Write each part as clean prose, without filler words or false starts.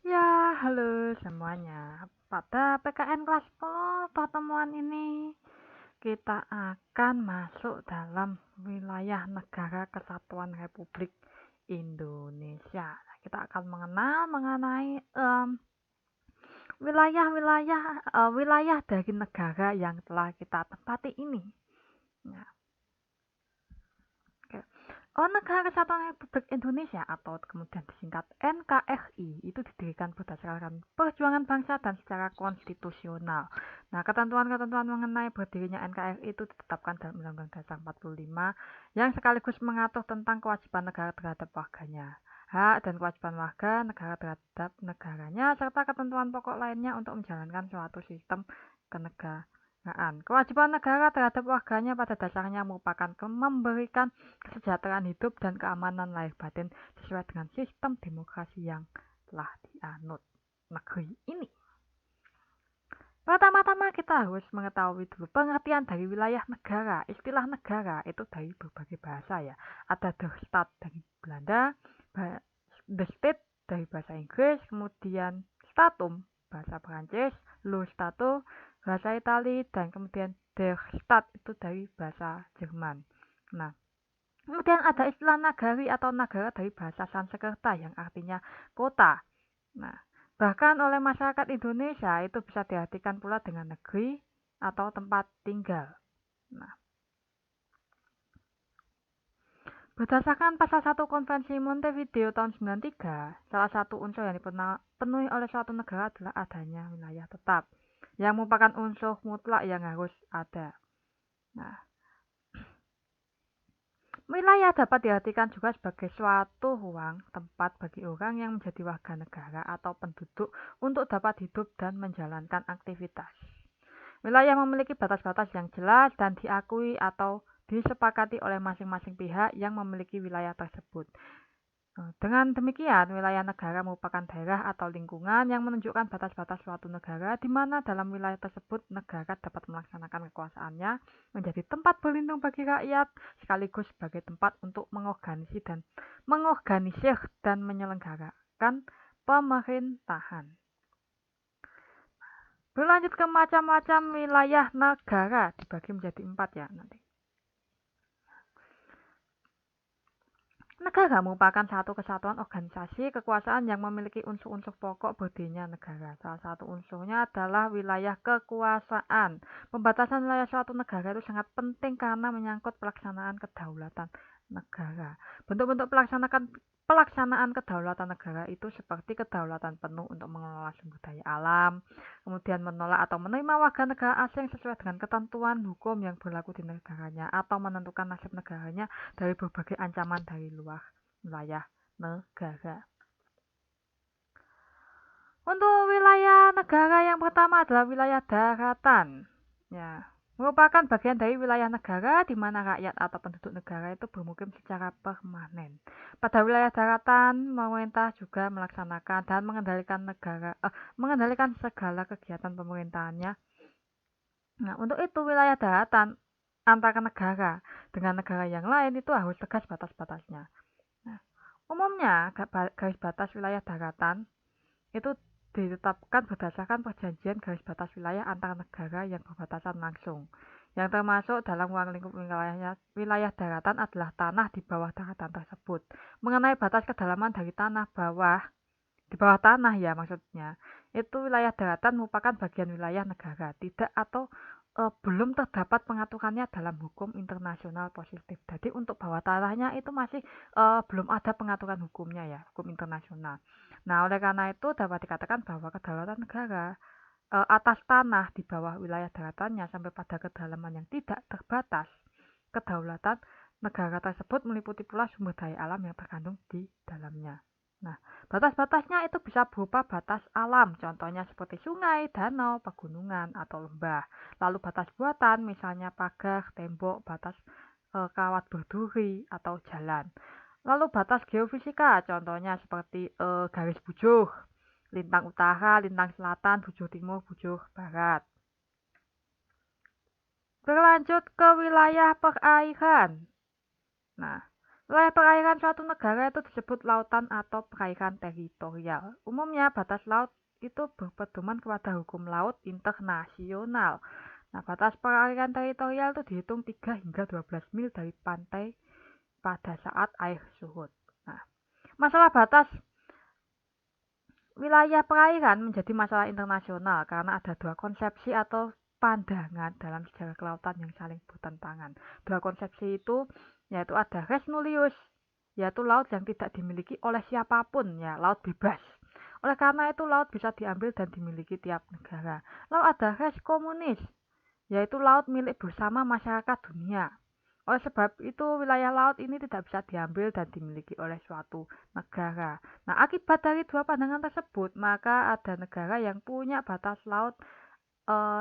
Ya, halo semuanya. Pada PKN kelas 10 pertemuan ini kita akan masuk dalam wilayah Negara Kesatuan Republik Indonesia. Kita akan mengenal mengenai wilayah dari negara yang telah kita tempati ini. Nah, oke. Negara Kesatuan Republik Indonesia atau kemudian disingkat NKRI itu didirikan berdasarkan perjuangan bangsa dan secara konstitusional. Nah, ketentuan-ketentuan mengenai berdirinya NKRI itu ditetapkan dalam Undang-Undang Dasar 45 yang sekaligus mengatur tentang kewajiban negara terhadap warganya, hak dan kewajiban warga negara terhadap negaranya, serta ketentuan pokok lainnya untuk menjalankan suatu sistem kenegaraan. Kewajiban negara terhadap warganya pada dasarnya merupakan memberikan kesejahteraan hidup dan keamanan lahir batin sesuai dengan sistem demokrasi yang telah dianut negeri ini. Pertama-tama kita harus mengetahui dulu pengertian dari wilayah negara. Istilah negara itu dari berbagai bahasa ya. Ada the state dari Belanda, the state dari bahasa Inggris, kemudian statum bahasa Perancis, lo stato bahasa Itali, dan kemudian der Staat itu dari bahasa Jerman. Nah, kemudian ada istilah nagari atau negara dari bahasa Sanskerta yang artinya kota. Nah, bahkan oleh masyarakat Indonesia itu bisa diartikan pula dengan negeri atau tempat tinggal. Nah, berdasarkan pasal 1 Konvensi Montevideo tahun 93, salah satu unsur yang dipenuhi oleh suatu negara adalah adanya wilayah tetap, yang merupakan unsur mutlak yang harus ada. Nah, wilayah dapat diartikan juga sebagai suatu ruang tempat bagi orang yang menjadi warga negara atau penduduk untuk dapat hidup dan menjalankan aktivitas. Wilayah memiliki batas-batas yang jelas dan diakui atau disepakati oleh masing-masing pihak yang memiliki wilayah tersebut. Dengan demikian, wilayah negara merupakan daerah atau lingkungan yang menunjukkan batas-batas suatu negara di mana dalam wilayah tersebut negara dapat melaksanakan kekuasaannya menjadi tempat berlindung bagi rakyat sekaligus sebagai tempat untuk mengorganisir dan menyelenggarakan pemerintahan. Berlanjut ke macam-macam wilayah negara dibagi menjadi 4 ya nanti. Negara merupakan satu kesatuan organisasi kekuasaan yang memiliki unsur-unsur pokok berdirinya negara. Salah satu unsurnya adalah wilayah kekuasaan. Pembatasan wilayah suatu negara itu sangat penting karena menyangkut pelaksanaan kedaulatan negara. Bentuk-bentuk pelaksanaan kedaulatan negara itu seperti kedaulatan penuh untuk mengelola sumber daya alam, kemudian menolak atau menerima warga negara asing sesuai dengan ketentuan hukum yang berlaku di negaranya, atau menentukan nasib negaranya dari berbagai ancaman dari luar wilayah negara. Untuk wilayah negara yang pertama adalah wilayah daratan. Ya, merupakan bagian dari wilayah negara di mana rakyat atau penduduk negara itu bermukim secara permanen. Pada wilayah daratan, pemerintah juga melaksanakan dan mengendalikan segala kegiatan pemerintahannya. Nah, untuk itu wilayah daratan antara negara dengan negara yang lain itu harus tegas batas-batasnya. Nah, umumnya garis batas wilayah daratan itu ditetapkan berdasarkan perjanjian garis batas wilayah antar negara yang berbatasan langsung. Yang termasuk dalam ruang lingkup wilayah daratan adalah tanah di bawah daratan tersebut. Mengenai batas kedalaman dari tanah di bawah tanah ya maksudnya, itu wilayah daratan merupakan bagian wilayah negara, tidak atau belum terdapat pengaturannya dalam hukum internasional positif. Jadi untuk bawah tanahnya itu masih belum ada pengaturan hukumnya ya, hukum internasional. Nah, oleh karena itu dapat dikatakan bahwa kedaulatan negara atas tanah di bawah wilayah daratannya sampai pada kedalaman yang tidak terbatas. Kedaulatan negara tersebut meliputi pula sumber daya alam yang terkandung di dalamnya. Nah, batas-batasnya itu bisa berupa batas alam, contohnya seperti sungai, danau, pegunungan, atau lembah. Lalu batas buatan, misalnya pagar, tembok, batas kawat berduri, atau jalan. Lalu batas geofisika, contohnya seperti garis bujur, lintang utara, lintang selatan, bujur timur, bujur barat. Berlanjut ke wilayah perairan. Nah, Wilayah perairan suatu negara itu disebut lautan atau perairan teritorial. Umumnya batas laut itu berpedoman kepada hukum laut internasional. Nah, batas perairan teritorial itu dihitung 3 hingga 12 mil dari pantai pada saat air surut. Nah, masalah batas wilayah perairan menjadi masalah internasional karena ada dua konsepsi atau pandangan dalam sejarah kelautan yang saling bertentangan. Dua konsepsi itu yaitu ada res nullius, yaitu laut yang tidak dimiliki oleh siapapun, ya, laut bebas. Oleh karena itu laut bisa diambil dan dimiliki tiap negara. Lalu ada res communis, yaitu laut milik bersama masyarakat dunia. Oleh sebab itu, wilayah laut ini tidak bisa diambil dan dimiliki oleh suatu negara. Nah, akibat dari dua pandangan tersebut, maka ada negara yang punya batas laut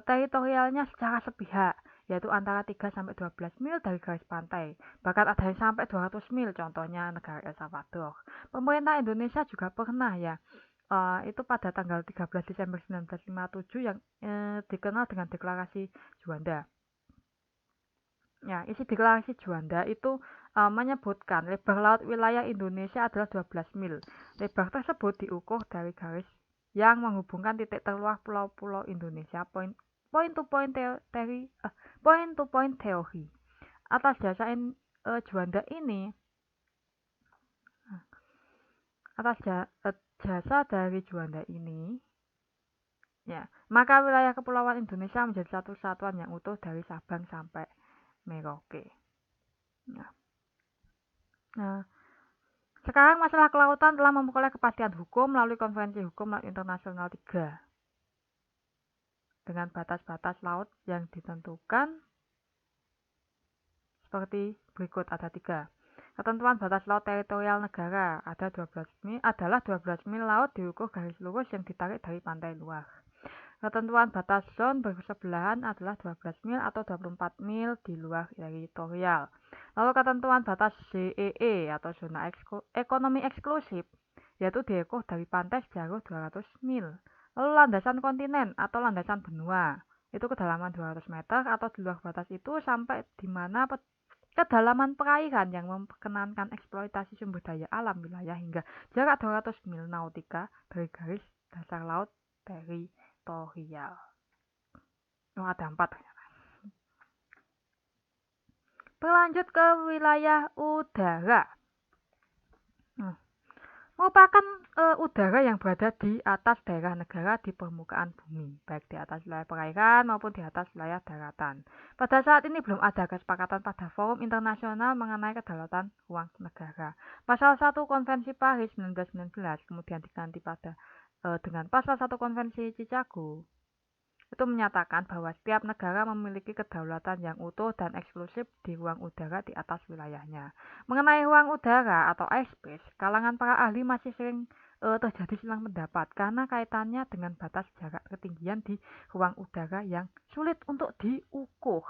teritorialnya secara sepihak, yaitu antara 3 sampai 12 mil dari garis pantai. Bahkan ada yang sampai 200 mil, contohnya negara El Salvador. Pemerintah Indonesia juga pernah, ya, itu pada tanggal 13 Desember 1957 yang dikenal dengan Deklarasi Juanda. Ya, isi deklarasi Juanda itu menyebutkan lebar laut wilayah Indonesia adalah 12 mil. Lebar tersebut diukur dari garis yang menghubungkan titik terluar pulau-pulau Indonesia point to point teori. Atas jasa Juanda ini, jasa dari Juanda ini, ya, maka wilayah kepulauan Indonesia menjadi satu satuan yang utuh dari Sabang sampai Merauke. Nah, sekarang masalah kelautan telah memperoleh kepastian hukum melalui Konvensi Hukum Laut Internasional 3 dengan batas-batas laut yang ditentukan seperti berikut. Ada 3. Ketentuan batas laut teritorial negara adalah 12 mil laut diukur garis lurus yang ditarik dari pantai luar. Ketentuan batas zon bersebelahan adalah 12 mil atau 24 mil di luar teritorial. Lalu ketentuan batas ZEE atau zona ekonomi eksklusif, yaitu diukur dari pantai sejauh 200 mil. Lalu landasan kontinen atau landasan benua, itu kedalaman 200 meter atau di luar batas itu sampai di mana kedalaman perairan yang memperkenankan eksploitasi sumber daya alam wilayah hingga jarak 200 mil nautika dari garis dasar laut teritorial. Oh, ada 4 ternyata. Berlanjut ke wilayah udara. Merupakan udara yang berada di atas daerah negara di permukaan bumi, baik di atas wilayah perairan maupun di atas wilayah daratan. Pada saat ini belum ada kesepakatan pada forum internasional mengenai kedaulatan ruang negara. Pasal 1 Konvensi Paris 1919 kemudian diganti dengan Pasal 1 Konvensi Chicago. Itu menyatakan bahwa setiap negara memiliki kedaulatan yang utuh dan eksklusif di ruang udara di atas wilayahnya. Mengenai ruang udara atau airspace, kalangan para ahli masih sering terjadi silang pendapat karena kaitannya dengan batas jarak ketinggian di ruang udara yang sulit untuk diukur.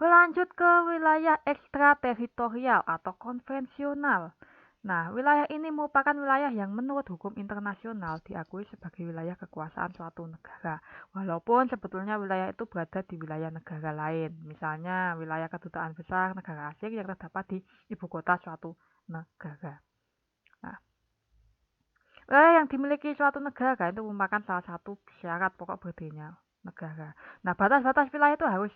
Berlanjut ke wilayah ekstrateritorial atau konvensional. Nah, wilayah ini merupakan wilayah yang menurut hukum internasional diakui sebagai wilayah kekuasaan suatu negara, walaupun sebetulnya wilayah itu berada di wilayah negara lain, misalnya wilayah kedutaan besar negara asing yang terdapat di ibu kota suatu negara. Nah, wilayah yang dimiliki suatu negara itu merupakan salah satu syarat pokok berdirinya negara. Nah, batas-batas wilayah itu harus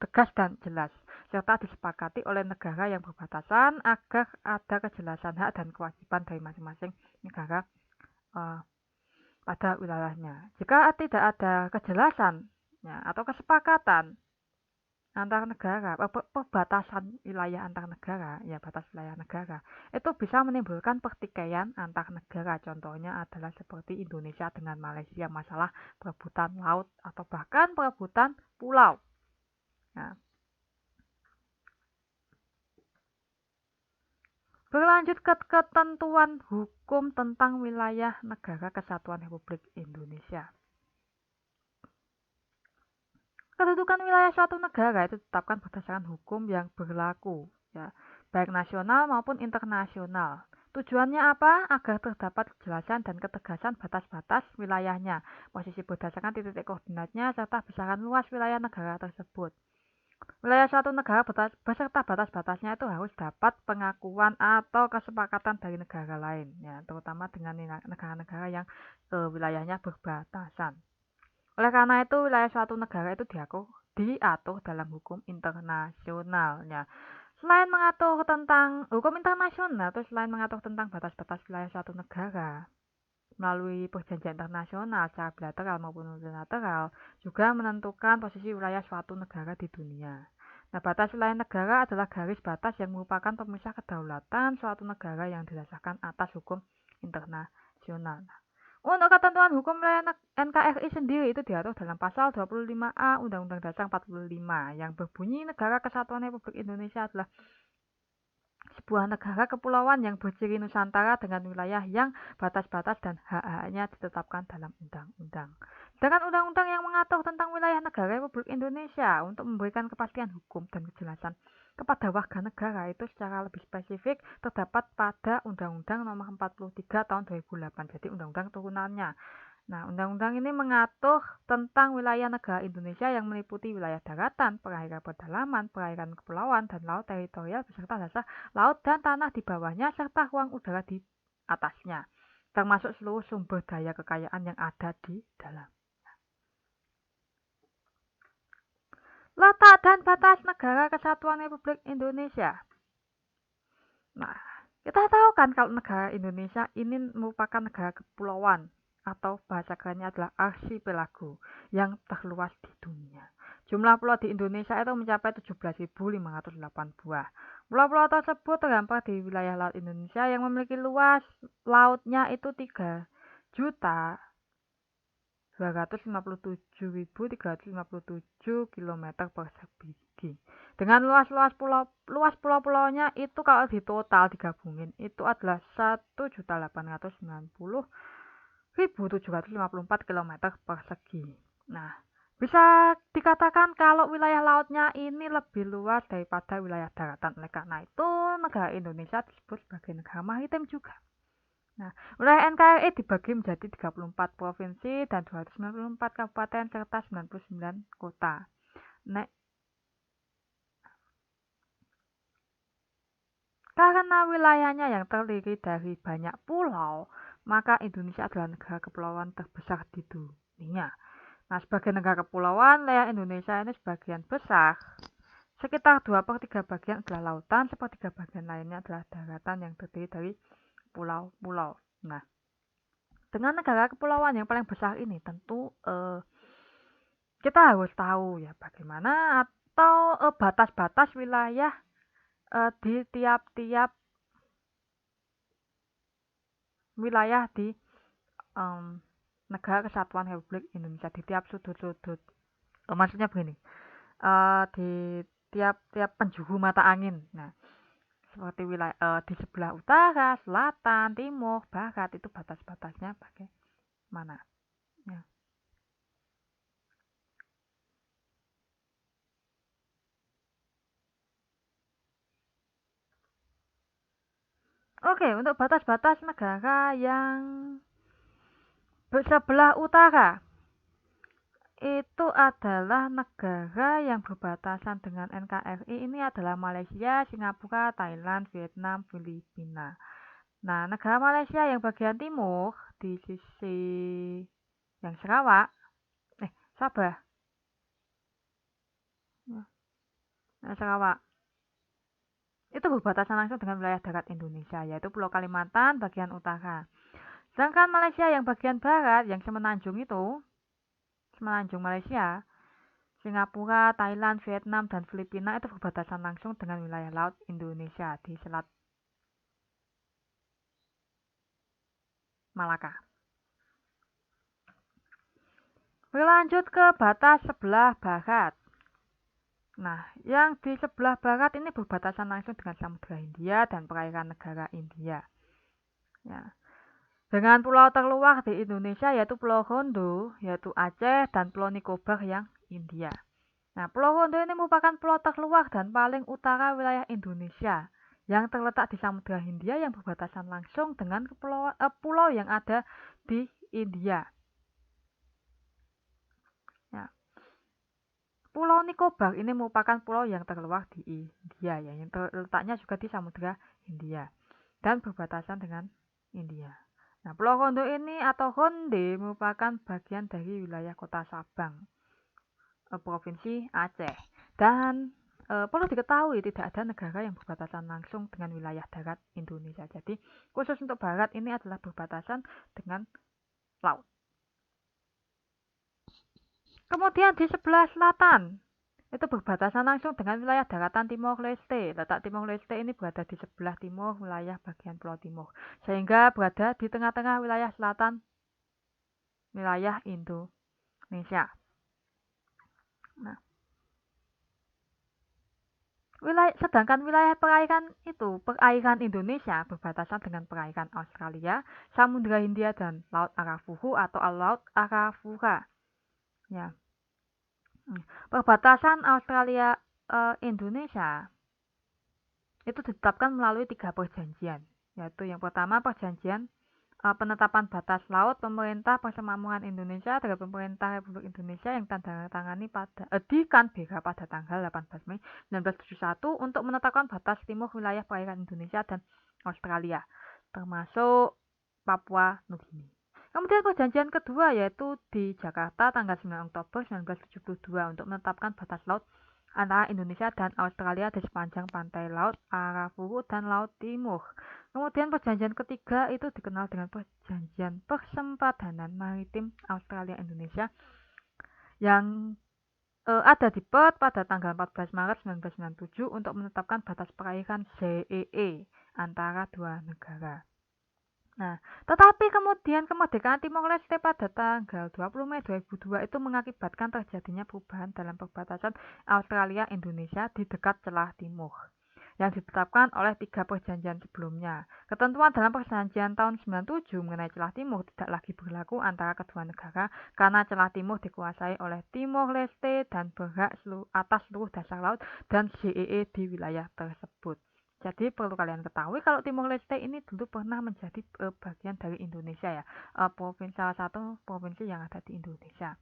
tegas dan jelas, serta disepakati oleh negara yang berbatasan agar ada kejelasan hak dan kewajiban dari masing-masing negara pada wilayahnya. Jika tidak ada kejelasan, ya, atau kesepakatan antar negara, perbatasan wilayah antar negara, ya, batas wilayah negara, itu bisa menimbulkan pertikaian antar negara. Contohnya adalah seperti Indonesia dengan Malaysia, masalah perebutan laut atau bahkan perebutan pulau. Nah, berlanjut ke ketentuan hukum tentang wilayah negara kesatuan Republik Indonesia. Kedudukan wilayah suatu negara itu ditetapkan berdasarkan hukum yang berlaku, ya, baik nasional maupun internasional. Tujuannya apa? Agar terdapat kejelasan dan ketegasan batas-batas wilayahnya, posisi berdasarkan titik koordinatnya, serta besaran luas wilayah negara tersebut. Wilayah suatu negara beserta batas-batasnya itu harus dapat pengakuan atau kesepakatan dari negara lain, ya, terutama dengan negara-negara yang wilayahnya berbatasan. Oleh karena itu, wilayah suatu negara itu diatur dalam hukum internasional. Ya. Selain mengatur tentang hukum internasional, atau selain mengatur tentang batas-batas wilayah suatu negara, melalui perjanjian internasional secara bilateral maupun multilateral, juga menentukan posisi wilayah suatu negara di dunia. Nah, batas wilayah negara adalah garis batas yang merupakan pemisah kedaulatan suatu negara yang didasarkan atas hukum internasional. Untuk ketentuan hukum wilayah NKRI sendiri itu diatur dalam pasal 25A Undang-Undang Dasar 45 yang berbunyi Negara Kesatuan Republik Indonesia adalah sebuah negara kepulauan yang berciri Nusantara dengan wilayah yang batas-batas dan hak-haknya ditetapkan dalam undang-undang. Sedangkan undang-undang yang mengatur tentang wilayah negara Republik Indonesia untuk memberikan kepastian hukum dan kejelasan kepada warga negara itu secara lebih spesifik terdapat pada Undang-Undang Nomor 43 Tahun 2008. Jadi undang-undang turunannya. Nah, undang-undang ini mengatur tentang wilayah negara Indonesia yang meliputi wilayah daratan, perairan pedalaman, perairan kepulauan, dan laut teritorial beserta dasar laut dan tanah di bawahnya, serta ruang udara di atasnya, termasuk seluruh sumber daya kekayaan yang ada di dalam. Letak dan batas negara kesatuan Republik Indonesia. Nah, kita tahu kan kalau negara Indonesia ini merupakan negara kepulauan, atau bahasa kerennya adalah arsipelago yang terluas di dunia. Jumlah pulau di Indonesia itu mencapai 17.508 buah. Pulau-pulau tersebut terdampar di wilayah laut Indonesia yang memiliki luas lautnya itu 3.257.357 km persegi. Dengan luas pulau-pulaunya itu kalau di total digabungin itu adalah 1.890.754 km persegi. Nah, bisa dikatakan kalau wilayah lautnya ini lebih luas daripada wilayah daratan. Oleh karena itu, negara Indonesia disebut sebagai negara maritim juga. Nah, wilayah NKRI dibagi menjadi 34 provinsi dan 294 kabupaten serta 99 kota. Nah, karena wilayahnya yang terdiri dari banyak pulau, maka Indonesia adalah negara kepulauan terbesar di dunia. Nah, sebagai negara kepulauan, wilayah Indonesia ini sebagian besar, sekitar 2/3 bagian adalah lautan, 1/3 bagian lainnya adalah daratan yang terdiri dari pulau-pulau. Nah, dengan negara kepulauan yang paling besar ini tentu kita harus tahu ya bagaimana atau batas-batas wilayah di tiap-tiap wilayah di negara kesatuan Republik Indonesia, di tiap sudut-sudut. Maksudnya begini, di tiap-tiap penjuru mata angin. Nah, seperti wilayah di sebelah utara, selatan, timur, barat itu batas-batasnya bagaimana? Ya. Oke, untuk batas-batas negara yang sebelah utara itu adalah negara yang berbatasan dengan NKRI ini adalah Malaysia, Singapura, Thailand, Vietnam, Filipina. Nah, negara Malaysia yang bagian timur di sisi yang Sabah. Nah, Sarawak. Itu berbatasan langsung dengan wilayah darat Indonesia, yaitu Pulau Kalimantan bagian utara. Sedangkan Malaysia yang bagian barat, yang semenanjung Malaysia, Singapura, Thailand, Vietnam, dan Filipina itu berbatasan langsung dengan wilayah laut Indonesia di Selat Malaka. Berlanjut ke batas sebelah barat. Nah, yang di sebelah barat ini berbatasan langsung dengan Samudra Hindia dan perairan negara India. Ya. Dengan pulau terluar di Indonesia yaitu Pulau Rondo, yaitu Aceh, dan Pulau Nicobar yang India. Nah, Pulau Rondo ini merupakan pulau terluar dan paling utara wilayah Indonesia yang terletak di Samudra Hindia yang berbatasan langsung dengan pulau yang ada di India. Ya. Pulau Nicobar ini merupakan pulau yang terluar di India ya, yang terletaknya juga di Samudra Hindia dan berbatasan dengan India. Nah, Pulau Rondo ini atau Honde merupakan bagian dari wilayah kota Sabang, Provinsi Aceh. Dan perlu diketahui tidak ada negara yang berbatasan langsung dengan wilayah darat Indonesia. Jadi khusus untuk barat ini adalah berbatasan dengan laut. Kemudian di sebelah selatan itu berbatasan langsung dengan wilayah daratan Timor Leste. Letak Timor Leste ini berada di sebelah timur wilayah bagian Pulau Timur, sehingga berada di tengah-tengah wilayah selatan wilayah Indonesia. Nah, sedangkan wilayah perairan Indonesia berbatasan dengan perairan Australia, Samudra Hindia dan Laut Arafura atau Laut Arafura. Ya. Perbatasan Australia Indonesia itu ditetapkan melalui 3 perjanjian, yaitu yang pertama perjanjian penetapan batas laut pemerintah persemakmuran Indonesia dengan pemerintah Republik Indonesia yang ditandatangani di Canberra pada tanggal 18 Mei 1971 untuk menetapkan batas timur wilayah perairan Indonesia dan Australia, termasuk Papua Nugini. Kemudian perjanjian kedua yaitu di Jakarta tanggal 9 Oktober 1972 untuk menetapkan batas laut antara Indonesia dan Australia di sepanjang pantai Laut Arafura dan Laut Timur. Kemudian perjanjian ketiga itu dikenal dengan perjanjian persempadanan maritim Australia-Indonesia yang ada di Perth pada tanggal 14 Maret 1997 untuk menetapkan batas perairan ZEE antara dua negara. Nah, tetapi kemudian kemerdekaan Timor Leste pada tanggal 20 Mei 2002 itu mengakibatkan terjadinya perubahan dalam perbatasan Australia-Indonesia di dekat celah timur yang ditetapkan oleh 3 perjanjian sebelumnya. Ketentuan dalam perjanjian tahun 97 mengenai celah timur tidak lagi berlaku antara kedua negara karena celah timur dikuasai oleh Timor Leste dan berhak atas seluruh dasar laut dan ZEE di wilayah tersebut. Jadi perlu kalian ketahui kalau Timor Leste ini dulu pernah menjadi bagian dari Indonesia ya, salah satu provinsi yang ada di Indonesia.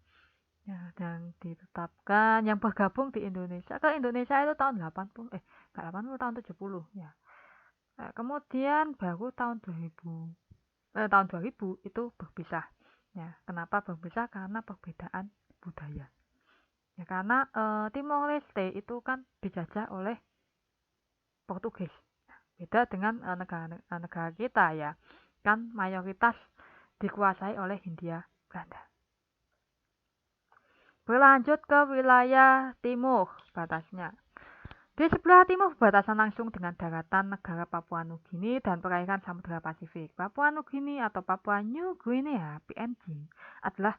Ya, dan ditetapkan yang bergabung di Indonesia ke Indonesia itu tahun 80 enggak 80 tahun 70 ya. Kemudian baru tahun 2000 itu berpisah. Ya, kenapa berpisah? Karena perbedaan budaya. Ya, karena Timor Leste itu kan dijajah oleh Portugis. Beda dengan negara kita ya, kan mayoritas dikuasai oleh Hindia Belanda. Berlanjut ke wilayah timur batasnya. Di sebelah timur berbatasan langsung dengan daratan negara Papua Nugini dan perairan Samudra Pasifik. Papua Nugini atau Papua New Guinea (PNG) adalah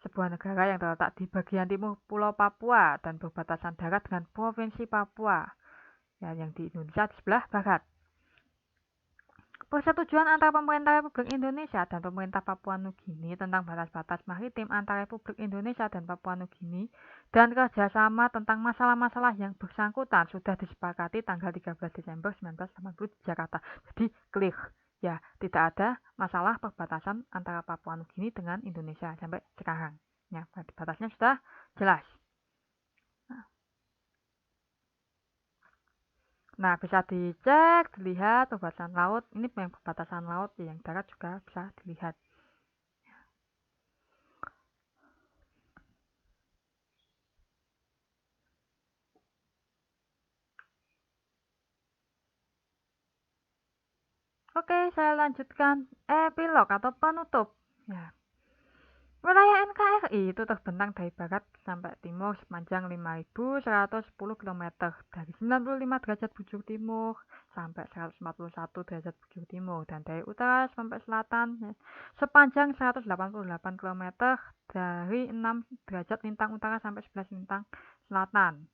sebuah negara yang terletak di bagian timur Pulau Papua dan berbatasan darat dengan Provinsi Papua, ya, yang di Indonesia di sebelah barat. Persetujuan antara pemerintah Republik Indonesia dan pemerintah Papua Nugini tentang batas-batas maritim antara Republik Indonesia dan Papua Nugini dan kerjasama tentang masalah-masalah yang bersangkutan sudah disepakati tanggal 13 Desember 1980 di Jakarta. Jadi clear, ya, tidak ada masalah perbatasan antara Papua Nugini dengan Indonesia sampai sekarang. Ya, batasnya sudah jelas. Nah, bisa dicek, dilihat perbatasan laut. Ini yang perbatasan laut, yang darat juga bisa dilihat. Oke, saya lanjutkan epilog atau penutup. Ya. Wilayah NKRI itu terbentang dari barat sampai timur sepanjang 5.110 km dari 95 derajat bujur timur sampai 141 derajat bujur timur dan dari utara sampai selatan sepanjang 188 km dari 6 derajat lintang utara sampai 11 lintang selatan.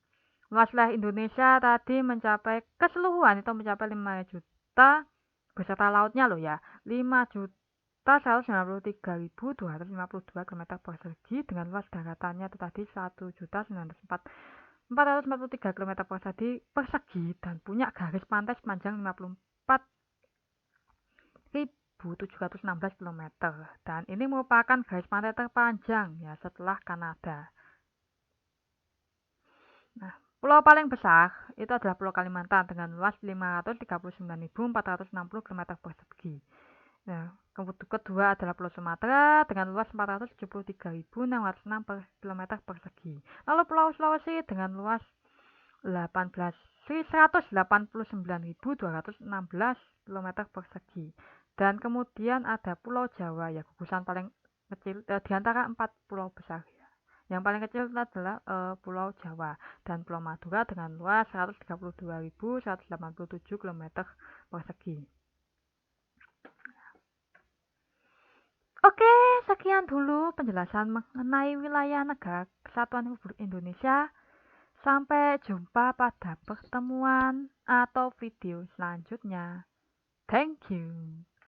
Luas wilayah Indonesia tadi mencapai keseluruhan itu mencapai 5 juta beserta lautnya loh ya, 5.193.252 km persegi dengan luas daratannya itu tadi 1.904.443 km persegi dan punya garis pantai sepanjang 54.716 km dan ini merupakan garis pantai terpanjang ya setelah Kanada. Nah, pulau paling besar itu adalah Pulau Kalimantan dengan luas 539.460 km persegi. Nah, kedua adalah Pulau Sumatera dengan luas 473.606 km persegi. Lalu Pulau Sulawesi dengan luas 189.216 km persegi. Dan kemudian ada Pulau Jawa, ya gugusan paling kecil di antara 4 pulau besar. Yang paling kecil adalah Pulau Jawa dan Pulau Madura dengan luas 132.187 km persegi. Oke, sekian dulu penjelasan mengenai wilayah negara Kesatuan Republik Indonesia. Sampai jumpa pada pertemuan atau video selanjutnya. Thank you.